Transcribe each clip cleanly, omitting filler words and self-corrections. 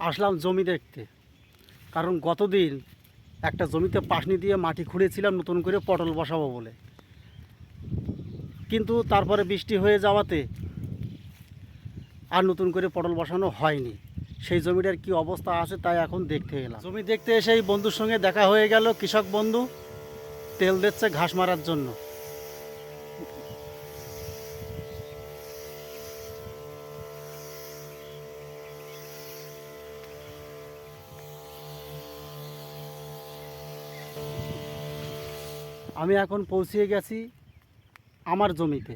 আসলাম জমি দেখতে, কারণ গতদিন একটা জমিতে পাশনি দিয়ে মাটি খুঁড়েছিলাম নতুন করে পটল বসাবো বলে, কিন্তু তারপরে বৃষ্টি হয়ে যাওয়াতে আর নতুন করে পটল বসানো হয়নি। সেই জমিটার কি অবস্থা আছে তাই এখন দেখতে এলাম। জমি দেখতে এসে এই বন্ধুর সঙ্গে দেখা হয়ে গেল। কৃষক বন্ধু তেল দিচ্ছে ঘাস মারার জন্য। আমি এখন পৌঁছে গেছি আমার জমিতে।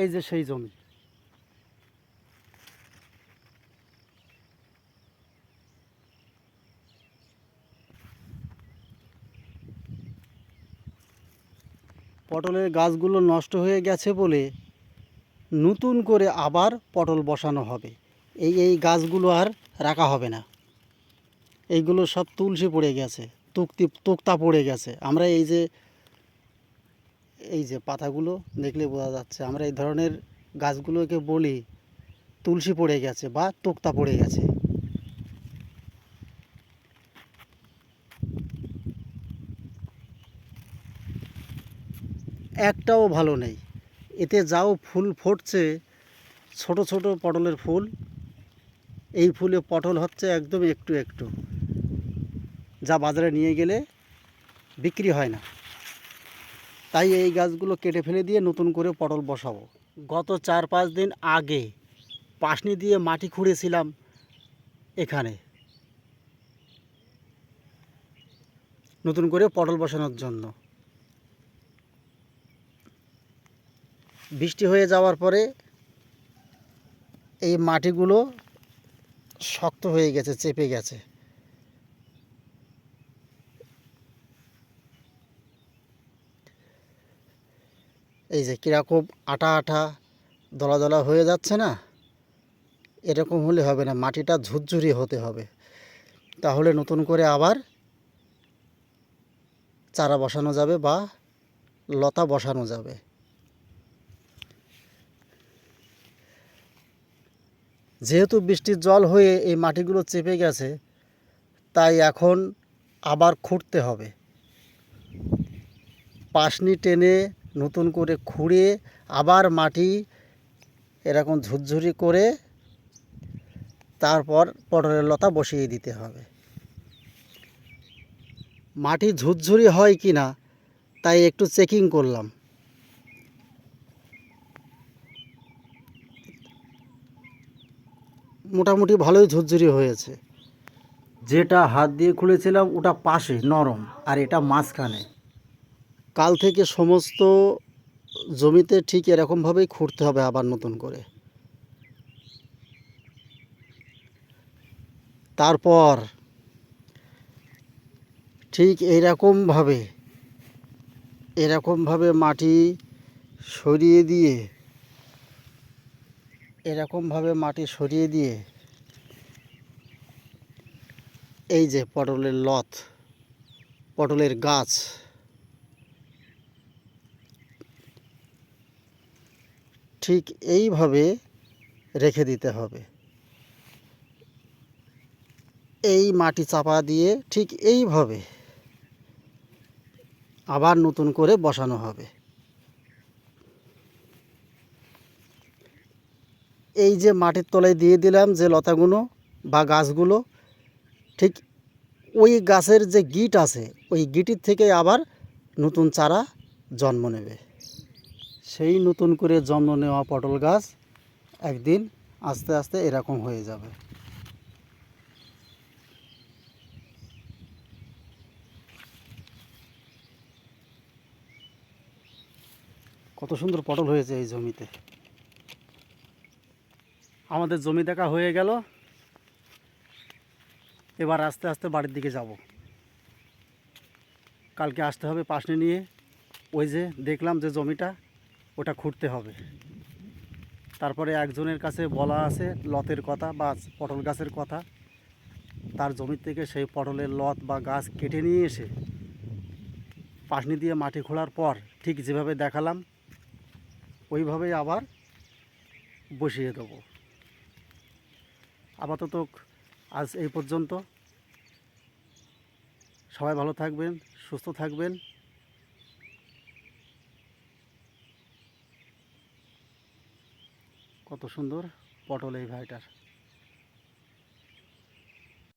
এই যে সেই জমি। পটলের গাছগুলো নষ্ট হয়ে গেছে বলে নতুন করে আবার পটল বসানো হবে। এই গাছগুলো আর রাখা হবে না। এইগুলো সব তুলসী পড়ে গেছে, তোক্তা পড়ে গেছে। আমরা এই যে পাতাগুলো দেখলে বোঝা যাচ্ছে, আমরা এই ধরনের গাছগুলোকে বলি তুলসী পড়ে গেছে বা তোক্তা পড়ে গেছে। একটাও ভালো নেই। এতে যাও ফুল ফুটছে, ছোট ছোট পটলের ফুল, এই ফুলে পটল হচ্ছে একদম একটু একটু, যা বাজারে নিয়ে গেলে বিক্রি হয় না। তাই এই গাছগুলো কেটে ফেলে দিয়ে নতুন করে পটল বসাবো। গত 4-5 দিন আগে পাশনি দিয়ে মাটি খুঁড়েছিলাম এখানে নতুন করে পটল বসানোর জন্য। বৃষ্টি হয়ে যাওয়ার পরে এই মাটিগুলো শক্ত হয়ে গেছে, চেপে গেছে। এই যে কীরকম আঠা আঠা দলা দলা হয়ে যাচ্ছে না, এরকম হলে হবে না, মাটিটা ঝুরঝুরি হতে হবে। তাহলে নতুন করে আবার চারা বসানো যাবে বা লতা বসানো যাবে। যেহেতু বৃষ্টির জল হয়ে এই মাটিগুলো চেপে গেছে, তাই এখন আবার খুঁড়তে হবে। পাশনি টেনে নতুন করে খুঁড়ে আবার মাটি এরকম ঝুরঝুরি করে তারপর পটলের লতা বসিয়ে দিতে হবে। মাটি ঝুরঝুরি হয় কি না তাই একটু চেকিং করলাম। মোটামুটি ভালোই ঝুরঝুরি হয়েছে। যেটা হাত দিয়ে খুঁড়েছিলাম ওটা পাশে নরম, আর এটা মাঝখানে। কাল থেকে সমস্ত জমিতে ঠিক এরকমভাবেই খুঁড়তে হবে আবার নতুন করে। তারপর ঠিক এরকমভাবে মাটি সরিয়ে দিয়ে এই যে পটলের গাছ ঠিক এইভাবে রেখে দিতে হবে। এই মাটি চাপা দিয়ে ঠিক এইভাবে আবার নতুন করে বসানো হবে। এই যে মাটির তলায় দিয়ে দিলাম যে লতাগুলো বা গাছগুলো, ঠিক ওই গাছের যে গিঁট আছে ওই গিঁটের থেকে আবার নতুন চারা জন্ম নেবে। সেই নতুন করে জন্ম নেওয়া পটল গাছ একদিন আস্তে আস্তে এরকম হয়ে যাবে। কত সুন্দর পটল হয়েছে এই জমিতে। আমাদের জমি দেখা হয়ে গেল, এবার আস্তে আস্তে বাড়ির দিকে যাব। কালকে আসতে হবে পাশনি নিয়ে। ওই যে দেখলাম যে জমিটা, ওটা খুঁড়তে হবে। তারপরে একজনের কাছে বলা আছে লতের কথা বা পটল গাছের কথা, তার জমি থেকে সেই পটলের লত বা গাছ কেটে নিয়ে এসে পাশনি দিয়ে মাটি খোঁড়ার পর ঠিক যেভাবে দেখালাম ওইভাবেই আবার বসিয়ে দেবো। আপাতত আজ এই পর্যন্ত। সবাই ভালো থাকবেন, সুস্থ থাকবেন। কত সুন্দর পটল এই ভাইটার।